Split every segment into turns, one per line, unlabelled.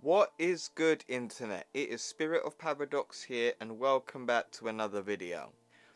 What is good, internet? It is Spirit of Paradox here, and welcome back to another video.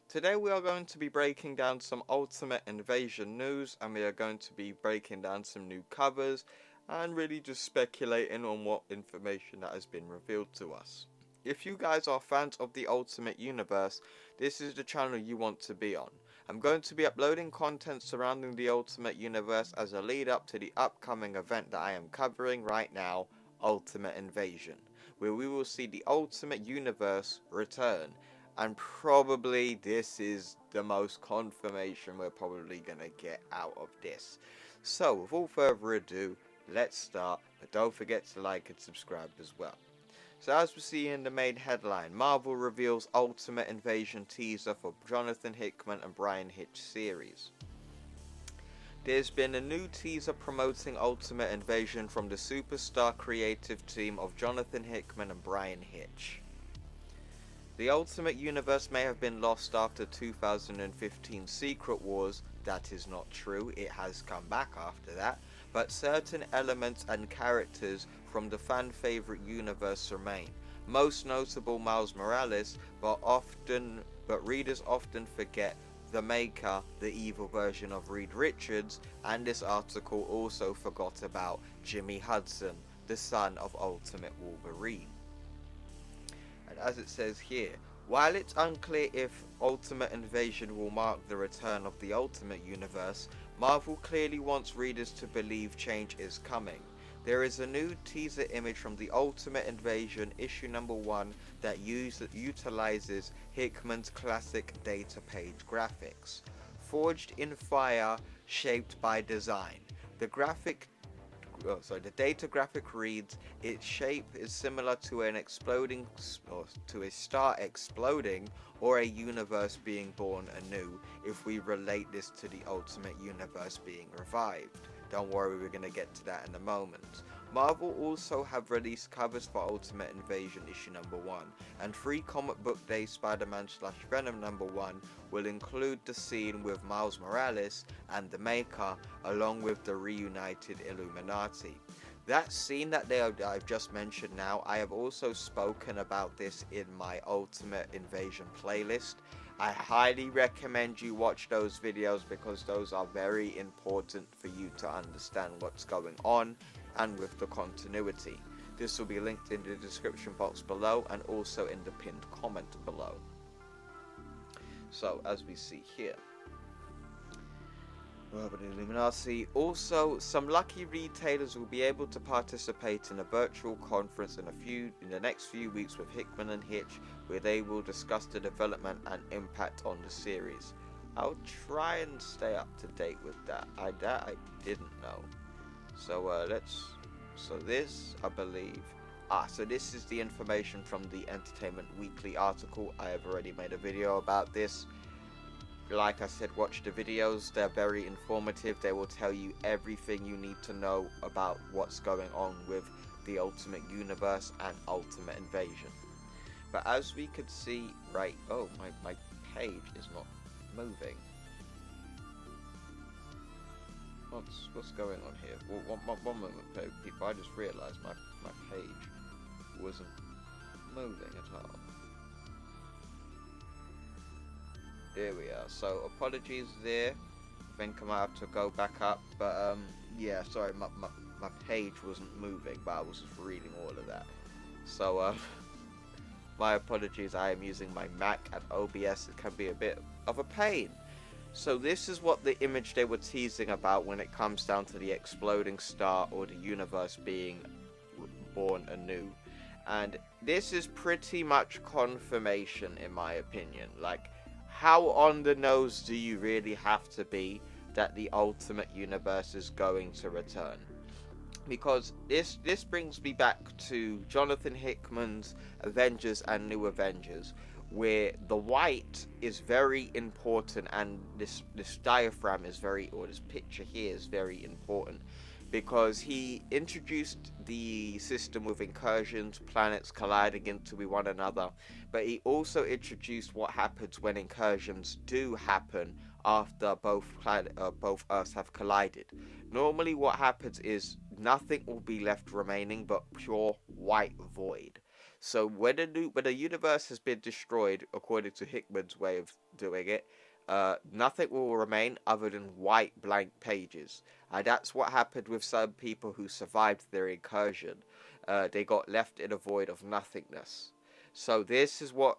Today we are going to be breaking down some Ultimate Invasion news, and we are going to be breaking down some new covers and really just speculating on what information that has been revealed to us. If you guys are fans of the Ultimate Universe, this is the channel you want to be on. I'm going to be uploading content surrounding the Ultimate Universe as a lead up to the upcoming event that I am covering right now, Ultimate Invasion, where we will see the Ultimate Universe return, and probably this is the most confirmation we're probably gonna get out of this. So without further ado, let's start, but don't forget to like and subscribe as well. So as we see in the main headline, Marvel reveals Ultimate Invasion teaser for Jonathan Hickman and Bryan Hitch series. There's been a new teaser promoting Ultimate Invasion from the superstar creative team of Jonathan Hickman and Bryan Hitch. The Ultimate Universe may have been lost after 2015 Secret Wars. That is not true, it has come back after that, but certain elements and characters from the fan favorite universe remain. Most notable Miles Morales, but readers often forget the Maker, the evil version of Reed Richards, and this article also forgot about Jimmy Hudson, the son of Ultimate Wolverine. And as it says here, while it's unclear if Ultimate Invasion will mark the return of the Ultimate Universe, Marvel clearly wants readers to believe change is coming. There is a new teaser image from the Ultimate Invasion issue number 1 that utilizes Hickman's classic data page graphics. Forged in fire, shaped by design. The data graphic reads, its shape is similar to a star exploding or a universe being born anew, if we relate this to the Ultimate Universe being revived. Don't worry, we're going to get to that in a moment. Marvel also have released covers for Ultimate Invasion issue number 1, and Free Comic Book Day Spider-Man/Venom number 1 will include the scene with Miles Morales and the Maker, along with the reunited Illuminati. That scene that I've just mentioned now, I have also spoken about this in my Ultimate Invasion playlist. I highly recommend you watch those videos because those are very important for you to understand what's going on and with the continuity. This will be linked in the description box below and also in the pinned comment below. So as we see here, Illuminati. Also, some lucky retailers will be able to participate in a virtual conference in the next few weeks with Hickman and Hitch, where they will discuss the development and impact on the series. I'll try and stay up to date with that. I didn't know. So this, I believe. So this is the information from the Entertainment Weekly article. I have already made a video about this. Like I said, watch the videos, they're very informative. They will tell you everything you need to know about what's going on with the Ultimate Universe and Ultimate Invasion. But as we could see, right, oh, my page is not moving. What's going on here? Well, one moment, people, I just realised my page wasn't moving at all. There we are. So apologies there. I think I might have to go back up. But yeah, sorry, my page wasn't moving, but I was just reading all of that. So my apologies. I am using my Mac and OBS. It can be a bit of a pain. So this is what the image they were teasing about when it comes down to the exploding star or the universe being born anew. And this is pretty much confirmation in my opinion. Like, how on the nose do you really have to be that the Ultimate Universe is going to return? Because this brings me back to Jonathan Hickman's Avengers and New Avengers, where the white is very important, and this diaphragm is this picture here is very important, because he introduced the system with incursions, planets colliding into one another, but he also introduced what happens when incursions do happen after both Earths have collided. Normally what happens is nothing will be left remaining but pure white void. So when a universe has been destroyed, according to Hickman's way of doing it, nothing will remain other than white blank pages. And that's what happened with some people who survived their incursion. They got left in a void of nothingness. So this is what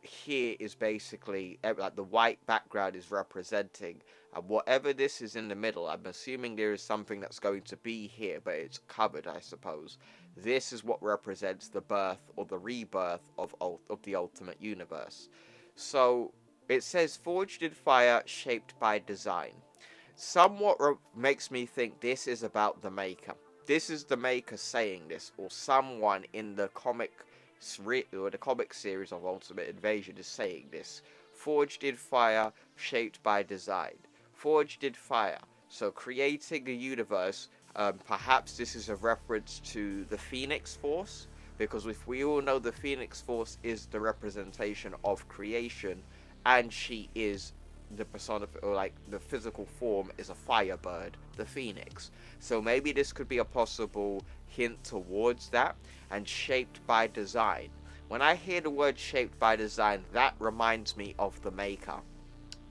here is basically like the white background is representing, and whatever this is in the middle, I'm assuming there is something that's going to be here, but it's covered, I suppose. This is what represents the birth or the rebirth of the ultimate universe. So it says forged in fire, shaped by design. Somewhat makes me think this is about the maker. This is the maker saying this, or someone in the comic or the comic series of Ultimate Invasion is saying this. Forged in fire, shaped by design. Forged in fire. So creating a universe, perhaps this is a reference to the Phoenix Force, because if we all know the Phoenix Force is the representation of creation, and she is the persona, or like the physical form is a firebird, the phoenix. So maybe this could be a possible hint towards that. And shaped by design. When I hear the word shaped by design, that reminds me of the maker.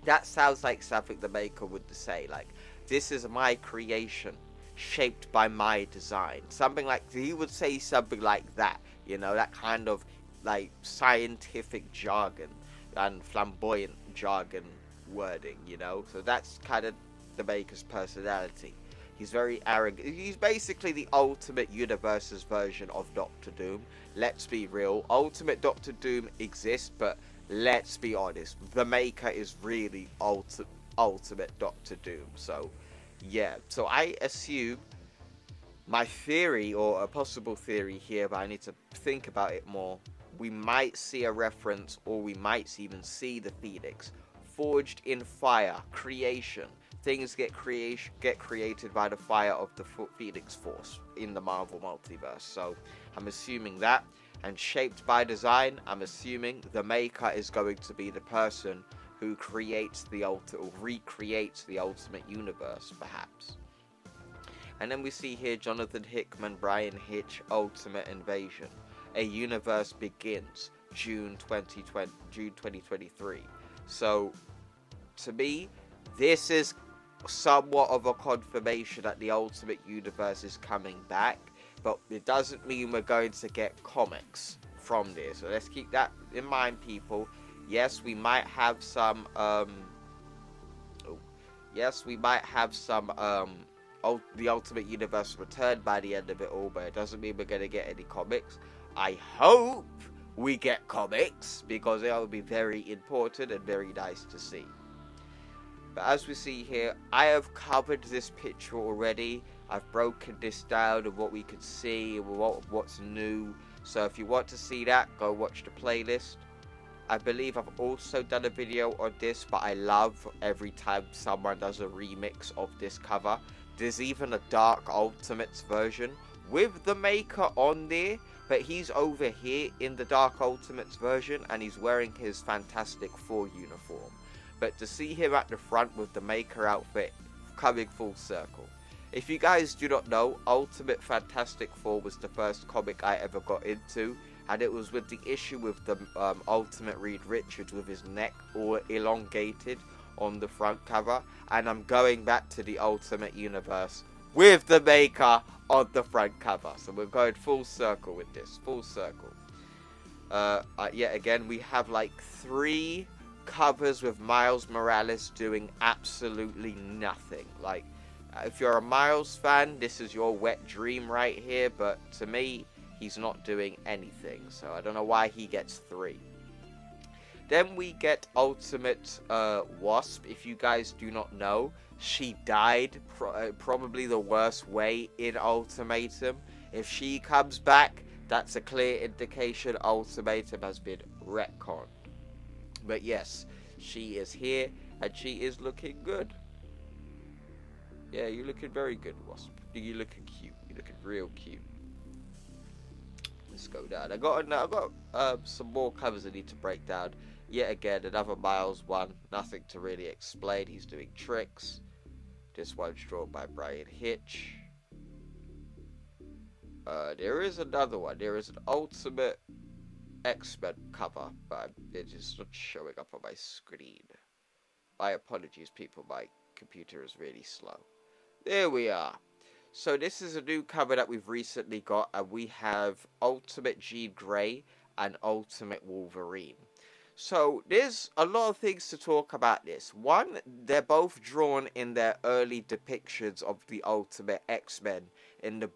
That sounds like something the maker would say, like, this is my creation, shaped by my design. Something like, he would say something like that, you know, that kind of like scientific jargon and flamboyant jargon wording, you know. So that's kind of the maker's personality. He's very arrogant. He's basically the Ultimate Universe's version of Doctor Doom. Let's be real. Ultimate Doctor Doom exists, but let's be honest. The maker is really Ultimate Doctor Doom. So, yeah. So I assume my theory, or a possible theory here, but I need to think about it more. We might see a reference, or we might even see the Phoenix. Forged in fire. Creation. Things get created by the fire of the Phoenix Force in the Marvel multiverse. So I'm assuming that. And shaped by design, I'm assuming the maker is going to be the person who creates or recreates the ultimate universe, perhaps. And then we see here Jonathan Hickman, Brian Hitch, Ultimate Invasion. A universe begins June 2023. So to me, this is somewhat of a confirmation that the Ultimate Universe is coming back, but it doesn't mean we're going to get comics from this. So let's keep that in mind, people. Yes, we might have some the Ultimate Universe return by the end of it all, but it doesn't mean we're going to get any comics. I hope we get comics, because it will be very important and very nice to see. But as we see here, I have covered this picture already. I've broken this down of what we could see, what's new. So if you want to see that, go watch the playlist. I believe I've also done a video on this, but I love every time someone does a remix of this cover. There's even a Dark Ultimates version with the maker on there, but he's over here in the Dark Ultimates version, and he's wearing his Fantastic Four uniform. But to see him at the front with the maker outfit coming full circle. If you guys do not know, Ultimate Fantastic Four was the first comic I ever got into, and it was with the issue with the Ultimate Reed Richards with his neck all elongated on the front cover, and I'm going back to the Ultimate Universe with the maker on the front cover. So we're going full circle with this, full circle. Yet again, we have like 3 covers with Miles Morales doing absolutely nothing. Like, if you're a Miles fan, this is your wet dream right here, but to me, he's not doing anything, so I don't know why he gets 3. Then we get Ultimate Wasp. If you guys do not know, she died probably the worst way in Ultimatum. If she comes back, that's a clear indication Ultimatum has been retconned. But yes, she is here, and she is looking good. Yeah, you're looking very good, Wasp. You're looking cute. You're looking real cute. Let's go down. I got some more covers I need to break down. Yet again, another Miles one. Nothing to really explain. He's doing tricks. This one's drawn by Brian Hitch. There is another one. There is an Ultimate X-Men cover, but it is not showing up on my screen. My apologies, people. My computer is really slow. There we are. So this is a new cover that we've recently got, and we have Ultimate Jean Grey and Ultimate Wolverine. So there's a lot of things to talk about this. One, they're both drawn in their early depictions of the Ultimate X-Men in the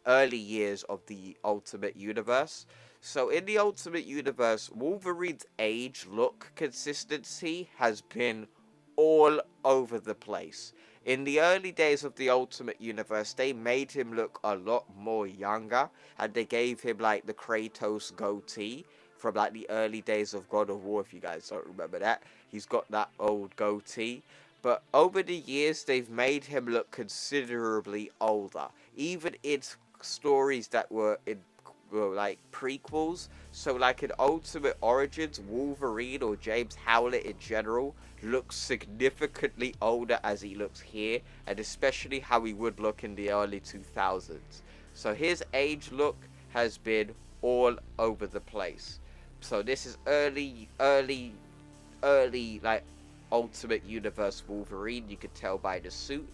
early years of the Ultimate Universe. So in the Ultimate Universe, Wolverine's age, look, consistency has been all over the place. In the early days of the Ultimate Universe, they made him look a lot more younger, and they gave him like the Kratos goatee from like the early days of God of War, if you guys don't remember that. He's got that old goatee. But over the years, they've made him look considerably older. Even in stories that were like prequels. So like in Ultimate Origins, Wolverine or James Howlett in general looks significantly older as he looks here, and especially how he would look in the early 2000s. So his age look has been all over the place. So this is early like Ultimate Universe Wolverine. You could tell by the suit.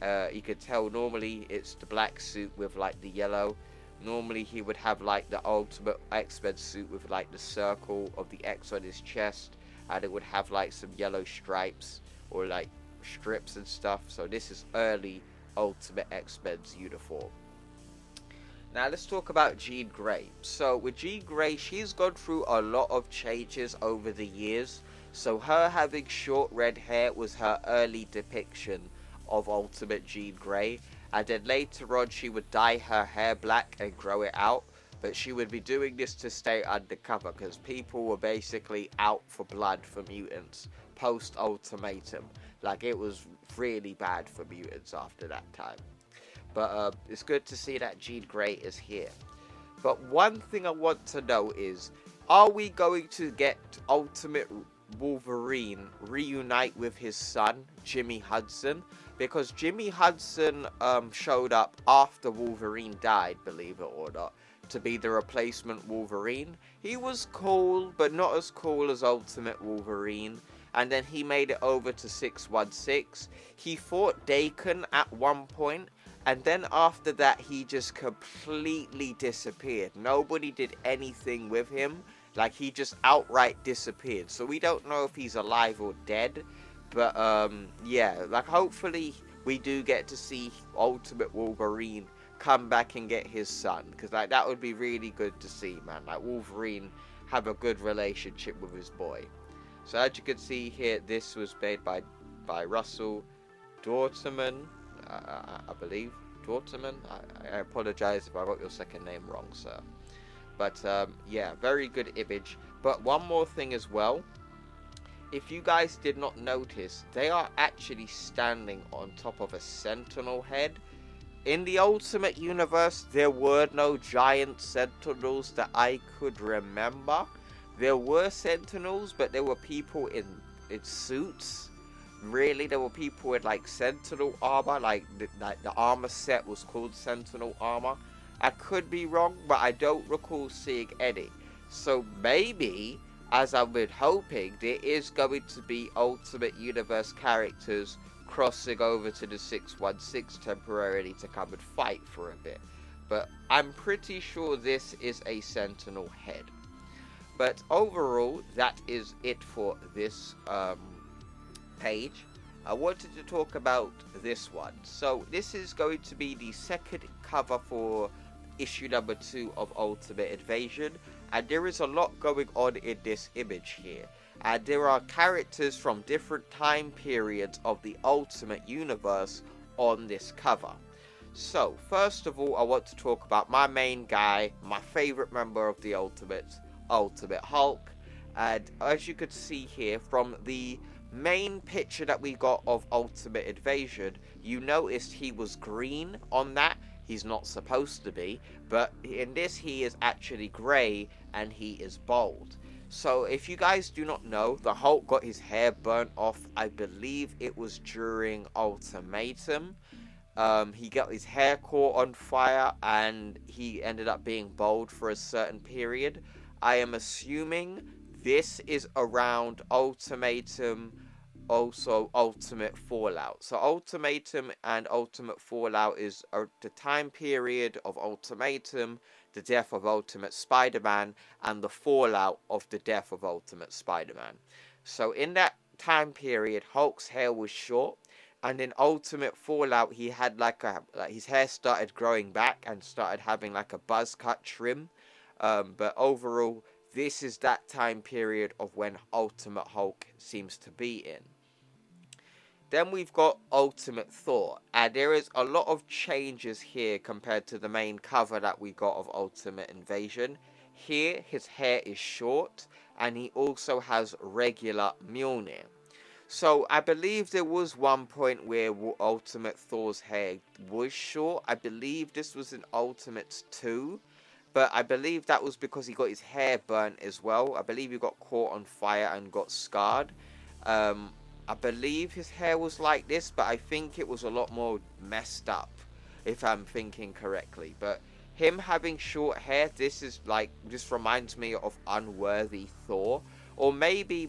You could tell normally it's the black suit with like the yellow. Normally he would have like the Ultimate X-Men suit with like the circle of the X on his chest, and it would have like some yellow stripes or like strips and stuff. So this is early Ultimate X-Men's uniform. Now let's talk about Jean Grey. So with Jean Grey, she's gone through a lot of changes over the years. So her having short red hair was her early depiction of Ultimate Jean Grey, and then later on she would dye her hair black and grow it out, but she would be doing this to stay undercover because people were basically out for blood for mutants post Ultimatum. Like it was really bad for mutants after that time. But it's good to see that Jean Grey is here. But one thing I want to know is, are we going to get Ultimate Wolverine reunite with his son, Jimmy Hudson? Because Jimmy Hudson showed up after Wolverine died, believe it or not, to be the replacement Wolverine. He was cool, but not as cool as Ultimate Wolverine. And then he made it over to 616. He fought Daken at one point, and then after that he just completely disappeared. Nobody did anything with him. Like, he just outright disappeared. So we don't know if he's alive or dead. But, yeah, like, hopefully we do get to see Ultimate Wolverine come back and get his son. Because, like, that would be really good to see, man. Like, Wolverine have a good relationship with his boy. So, as you can see here, this was made by Russell Dortman, I believe. Dortman? I apologize if I got your second name wrong, sir. But, yeah, very good image. But one more thing as well. If you guys did not notice, they are actually standing on top of a Sentinel head. In the Ultimate Universe, there were no giant Sentinels that I could remember. There were Sentinels, but there were people in suits. Really, there were people with, like, Sentinel armor. Like the armor set was called Sentinel armor. I could be wrong, but I don't recall seeing any. So maybe, as I've been hoping, there is going to be Ultimate Universe characters crossing over to the 616 temporarily to come and fight for a bit. But I'm pretty sure this is a Sentinel head. But overall, that is it for this page. I wanted to talk about this one. So this is going to be the second cover for issue number 2 of Ultimate Invasion, and there is a lot going on in this image here, and there are characters from different time periods of the Ultimate Universe on this cover. So first of all, I want to talk about my main guy, my favorite member of the Ultimate Hulk. And as you could see here from the main picture that we got of Ultimate Invasion, you noticed he was green on that. He's not supposed to be, but in this he is actually grey and he is bald. So if you guys do not know, the Hulk got his hair burnt off, I believe it was during Ultimatum. He got his hair caught on fire and he ended up being bald for a certain period. I am assuming this is around Ultimatum, also Ultimate Fallout. So Ultimatum and Ultimate Fallout is the time period of Ultimatum, the death of Ultimate Spider-Man, and the fallout of the death of Ultimate Spider-Man. So in that time period, Hulk's hair was short, and in Ultimate Fallout, he had like his hair started growing back and started having like a buzz cut trim. But overall, this is that time period of when Ultimate Hulk seems to be in. Then we've got Ultimate Thor, and there is a lot of changes here compared to the main cover that we got of Ultimate Invasion. Here, his hair is short, and he also has regular Mjolnir. So, I believe there was one point where Ultimate Thor's hair was short. I believe this was in Ultimates 2. But I believe that was because he got his hair burnt as well. I believe he got caught on fire and got scarred. I believe his hair was like this, but I think it was a lot more messed up, if I'm thinking correctly. But him having short hair, this reminds me of Unworthy Thor. Or maybe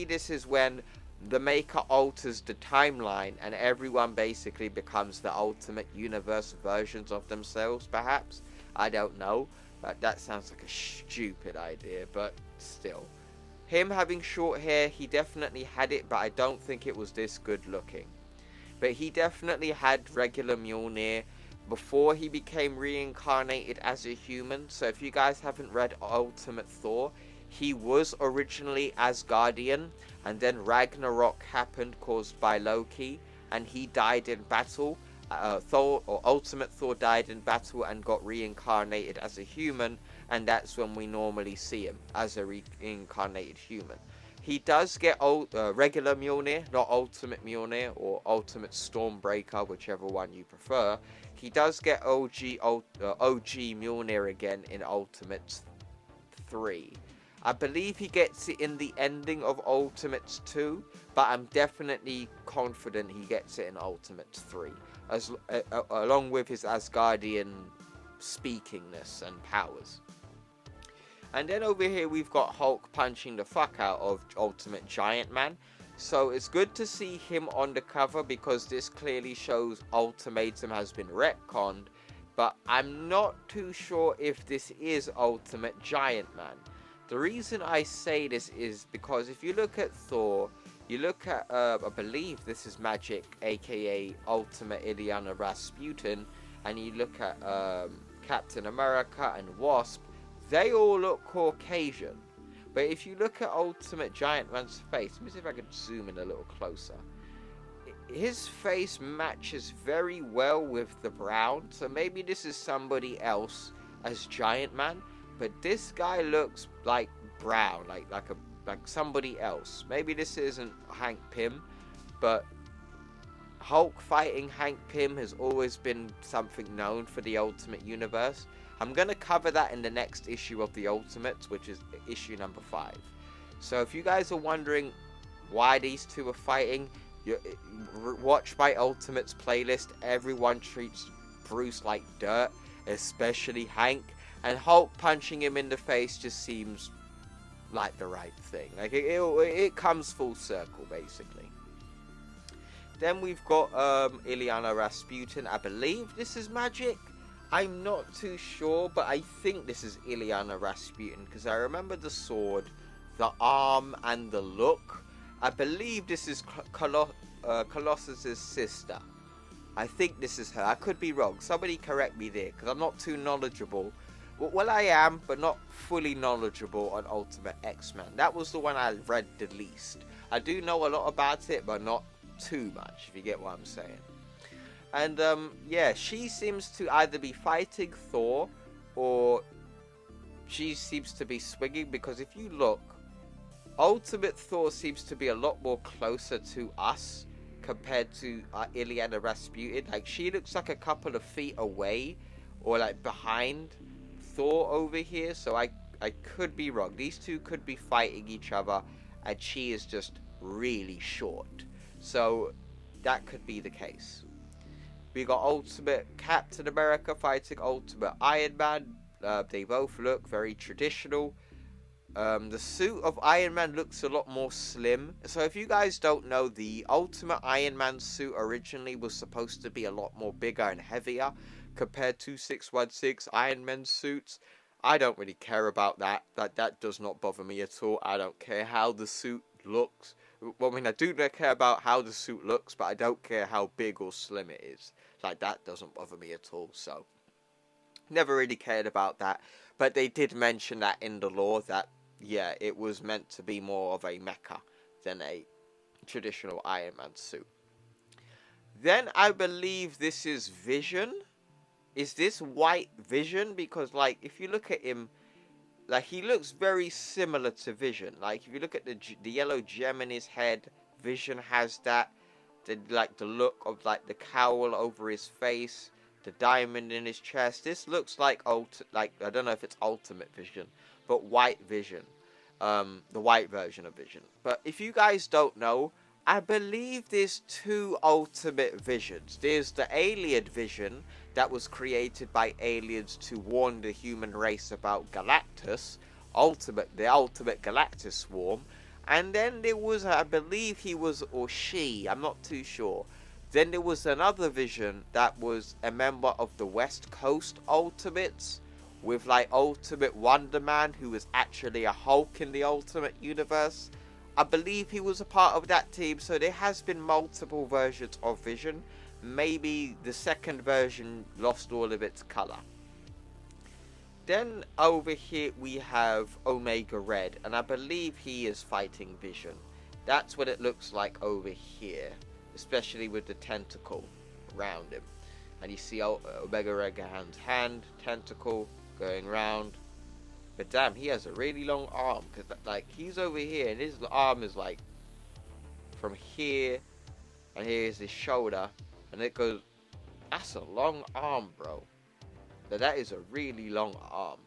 this is when the Maker alters the timeline and everyone basically becomes the Ultimate Universe versions of themselves, perhaps. I don't know. But that sounds like a stupid idea, but still. Him having short hair, he definitely had it, but I don't think it was this good looking. But he definitely had regular Mjolnir before he became reincarnated as a human. So if you guys haven't read Ultimate Thor, he was originally Asgardian, and then Ragnarok happened caused by Loki, and he died in battle. Ultimate Thor died in battle and got reincarnated as a human, and that's when we normally see him as a reincarnated human. He does get regular Mjolnir, not Ultimate Mjolnir or Ultimate Stormbreaker, whichever one you prefer. He does get OG Mjolnir again in Ultimates 3. I believe he gets it in the ending of Ultimates 2, but I'm definitely confident he gets it in Ultimates 3, along with his Asgardian speakingness and powers. And then over here we've got Hulk punching the fuck out of Ultimate Giant Man. So it's good to see him on the cover because this clearly shows Ultimatum has been retconned. But I'm not too sure if this is Ultimate Giant Man. The reason I say this is because if you look at Thor, you look at, I believe this is Magic, aka Ultimate Illyana Rasputin, and you look at Captain America and Wasp, they all look Caucasian. But if you look at Ultimate Giant Man's face, let me see if I can zoom in a little closer. His face matches very well with the brown, so maybe this is somebody else as Giant Man, but this guy looks like brown, like somebody else. Maybe this isn't Hank Pym, but Hulk fighting Hank Pym has always been something known for the Ultimate Universe. I'm going to cover that in the next issue of the Ultimates, which is issue number 5. So if you guys are wondering why these two are fighting, watch my Ultimates playlist. Everyone treats Bruce like dirt, especially Hank, and Hulk punching him in the face just seems like the right thing. Like it comes full circle, basically. Then we've got Illyana Rasputin. I believe this is Magic. I'm not too sure, but I think this is Illyana Rasputin because I remember the sword, the arm, and the look. I believe this is Colossus's sister. I think this is her. I could be wrong. Somebody correct me there because I'm not too knowledgeable. Well, I am, but not fully knowledgeable on Ultimate X-Men. That was the one I read the least. I do know a lot about it, but not too much, if you get what I'm saying. And, yeah, she seems to either be fighting Thor, or she seems to be swinging, because if you look, Ultimate Thor seems to be a lot more closer to us compared to Illyana Rasputin. Like, she looks like a couple of feet away, or like behind Thor over here, so I could be wrong. These two could be fighting each other, and she is just really short. So, that could be the case. We got Ultimate Captain America fighting Ultimate Iron Man. They both look very traditional. The suit of Iron Man looks a lot more slim. So if you guys don't know, the Ultimate Iron Man suit originally was supposed to be a lot more bigger and heavier compared to 616 Iron Man suits. I don't really care about that. That does not bother me at all. I don't care how the suit looks. Well, I mean, I do care about how the suit looks, but I don't care how big or slim it is. Like, that doesn't bother me at all, so never really cared about that. But they did mention that in the lore that, yeah, it was meant to be more of a mecha than a traditional Iron Man suit. Then I believe this is Vision. Is this White Vision? Because, like, if you look at him, like, he looks very similar to Vision. Like, if you look at the yellow gem in his head, Vision has that. The look of, like, the cowl over his face, the diamond in his chest. This looks like I don't know if it's Ultimate Vision, but White Vision. The white version of Vision. But if you guys don't know, I believe there's two Ultimate Visions. There's the alien Vision that was created by aliens to warn the human race about Galactus, the Ultimate Galactus Swarm. And then there was, I believe he was, or she, I'm not too sure. Then there was another Vision that was a member of the West Coast Ultimates, with, like, Ultimate Wonder Man, who was actually a Hulk in the Ultimate Universe. I believe he was a part of that team, so there has been multiple versions of Vision. Maybe the second version lost all of its colour. Then over here we have Omega Red, and I believe he is fighting Vision. That's what it looks like over here, especially with the tentacle around him. And you see Omega Red hand, tentacle going round. But damn, he has a really long arm, because, like, he's over here and his arm is, like, from here, and here's his shoulder, and it goes. That's a long arm, bro. That is a really long arm.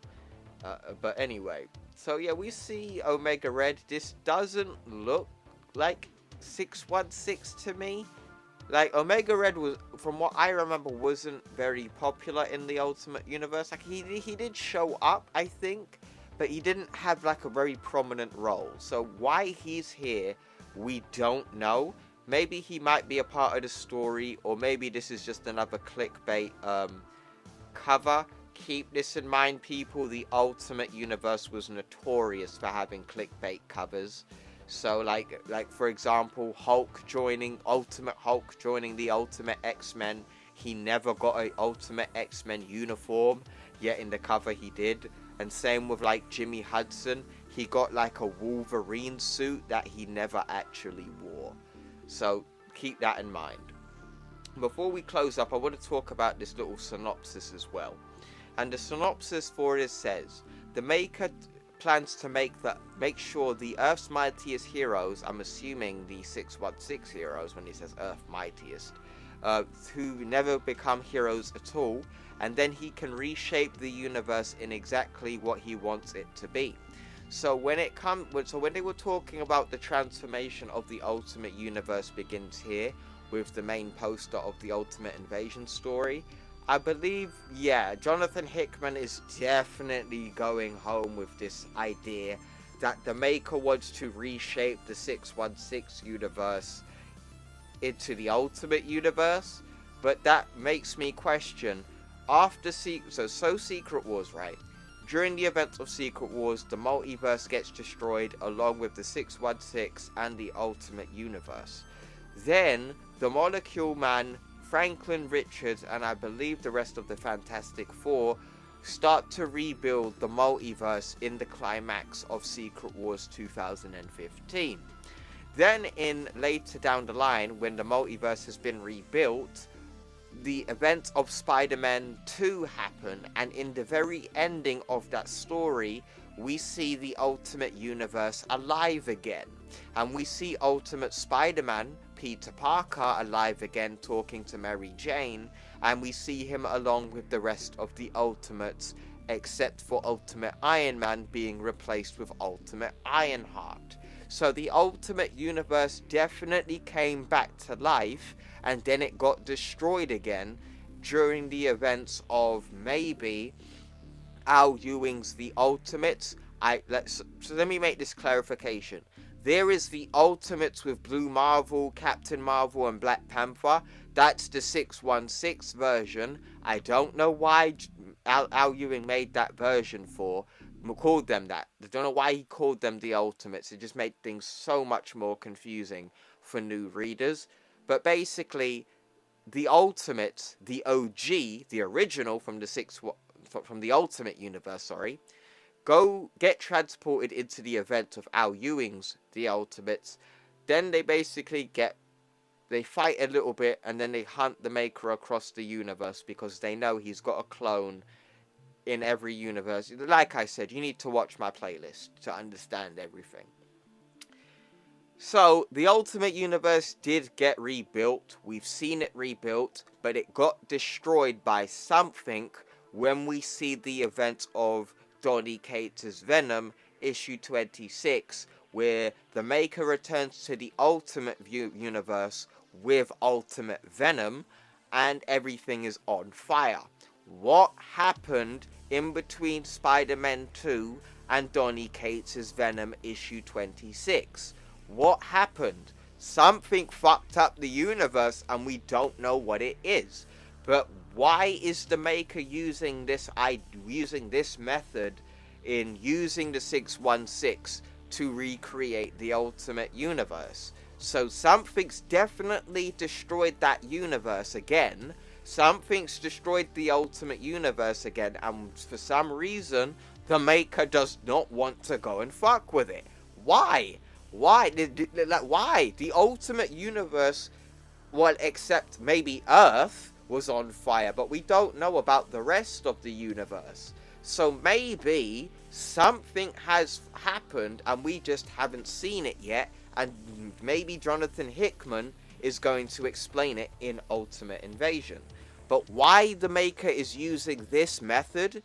But anyway, so yeah, we see Omega Red. This doesn't look like 616 to me. Like, Omega Red was, from what I remember, wasn't very popular in the Ultimate Universe. Like, he did show up, I think, but he didn't have, like, a very prominent role. So why he's here, we don't know. Maybe he might be a part of the story, or maybe this is just another clickbait cover. Keep this in mind, people. The Ultimate Universe was notorious for having clickbait covers. So, like for example, Ultimate Hulk joining the Ultimate X-Men. He never got an Ultimate X-Men uniform, yet in the cover he did. And same with, like, Jimmy Hudson. He got, like, a Wolverine suit that he never actually wore. So, keep that in mind. Before we close up, I want to talk about this little synopsis as well. And the synopsis for it says, the maker plans to make sure the Earth's mightiest heroes, I'm assuming the 616 heroes when he says Earth mightiest, who never become heroes at all, and then he can reshape the universe in exactly what he wants it to be. So when they were talking about the transformation of the Ultimate Universe begins here, with the main poster of the Ultimate Invasion story, I believe, yeah, Jonathan Hickman is definitely going home with this idea that the maker wants to reshape the 616 universe into the Ultimate Universe. But that makes me question, after Secret Wars, right? During the events of Secret Wars, the multiverse gets destroyed along with the 616 and the Ultimate Universe. Then the Molecule Man, Franklin Richards, and I believe the rest of the Fantastic Four start to rebuild the multiverse in the climax of Secret Wars 2015. Then later down the line, when the multiverse has been rebuilt, the events of Spider-Man 2 happen, and in the very ending of that story, we see the Ultimate Universe alive again. And we see Ultimate Spider-Man, Peter Parker, alive again talking to Mary Jane, and we see him along with the rest of the Ultimates, except for Ultimate Iron Man being replaced with Ultimate Ironheart. So the Ultimate Universe definitely came back to life, and then it got destroyed again during the events of maybe Al Ewing's The Ultimates. So let me make this clarification. There is the Ultimates with Blue Marvel, Captain Marvel, and Black Panther. That's the 616 version. I don't know why Al Ewing made that version called them that. I don't know why he called them the Ultimates. It just made things so much more confusing for new readers. But basically, the Ultimates, the OG, the original from the Ultimate Universe, go get transported into the event of Al Ewing's The Ultimates. Then they basically they fight a little bit, and then they hunt the Maker across the universe because they know he's got a clone in every universe. Like I said, you need to watch my playlist to understand everything. So, the Ultimate Universe did get rebuilt. We've seen it rebuilt, but it got destroyed by something when we see the event of Donny Cates' Venom, issue 26, where the Maker returns to the Ultimate Universe with Ultimate Venom, and everything is on fire. What happened in between Spider-Man 2 and Donny Cates' Venom issue 26? What happened? Something fucked up the universe, and we don't know what it is. But why is the Maker using this method in using the 616 to recreate the Ultimate Universe? So something's definitely destroyed that universe again. Something's destroyed the Ultimate Universe again, and for some reason, the Maker does not want to go and fuck with it. Why? Why? Why? The Ultimate Universe, well, except maybe Earth was on fire, but we don't know about the rest of the universe. So maybe something has happened and we just haven't seen it yet, and maybe Jonathan Hickman is going to explain it in Ultimate Invasion. But why the Maker is using this method,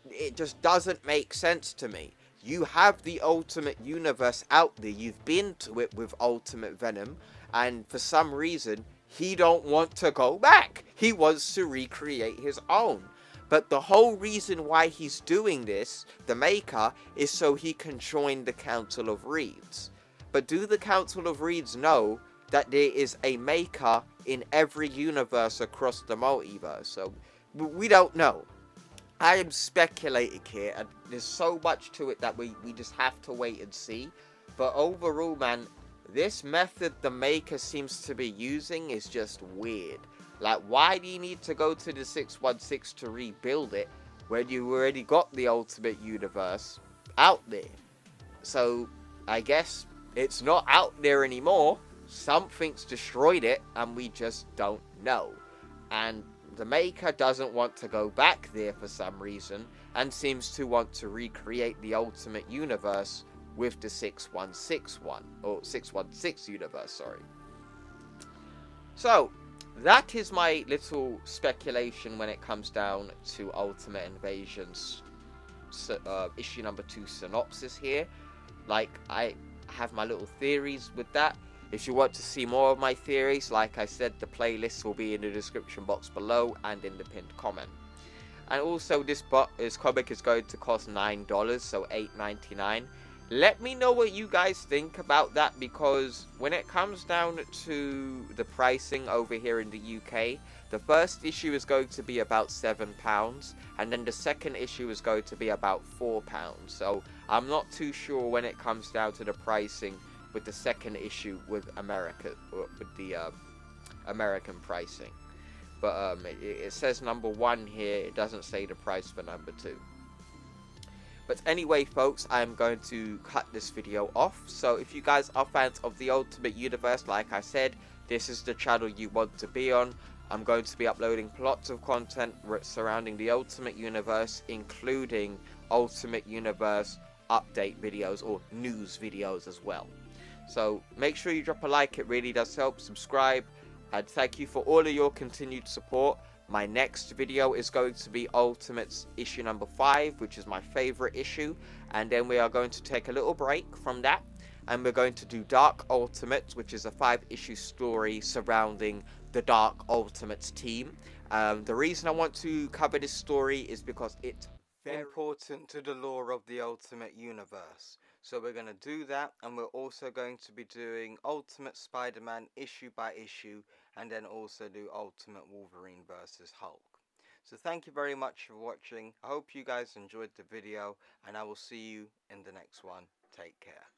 it just doesn't make sense to me. You have the Ultimate Universe out there, you've been to it with Ultimate Venom, and for some reason, he don't want to go back. He wants to recreate his own. But the whole reason why he's doing this, the Maker, is so he can join the Council of Reeds. But do the Council of Reeds know that there is a Maker in every universe across the multiverse? So, we don't know. I am speculating here, and there's so much to it that we just have to wait and see. But overall, man, this method the Maker seems to be using is just weird. Like, why do you need to go to the 616 to rebuild it when you already got the Ultimate Universe out there? So, I guess it's not out there anymore. Something's destroyed it, and we just don't know. And the Maker doesn't want to go back there for some reason, and seems to want to recreate the Ultimate Universe with the 616 universe, sorry. So, that is my little speculation when it comes down to Ultimate Invasion's issue number 2 synopsis here. Like, I have my little theories with that. If you want to see more of my theories, like I said, the playlist will be in the description box below and in the pinned comment. And also, this comic is going to cost $9, so $8.99. Let me know what you guys think about that, because when it comes down to the pricing over here in the UK, the first issue is going to be about £7, and then the second issue is going to be about £4. So I'm not too sure when it comes down to the pricing with the second issue with the American pricing. But it says number 1 here. It doesn't say the price for number 2. But anyway, folks, I'm going to cut this video off. So if you guys are fans of the Ultimate Universe, like I said, this is the channel you want to be on. I'm going to be uploading lots of content surrounding the Ultimate Universe, including Ultimate Universe update videos or news videos as well. So make sure you drop a like, it really does help. Subscribe, and thank you for all of your continued support. My next video is going to be Ultimates issue number 5, which is my favorite issue, and then we are going to take a little break from that, and we're going to do Dark Ultimates, which is a 5-issue story surrounding the Dark Ultimates team. The reason I want to cover this story is because it's very important to the lore of the Ultimate Universe. So we're going to do that, and we're also going to be doing Ultimate Spider-Man issue by issue, and then also do Ultimate Wolverine versus Hulk. So thank you very much for watching. I hope you guys enjoyed the video, and I will see you in the next one. Take care.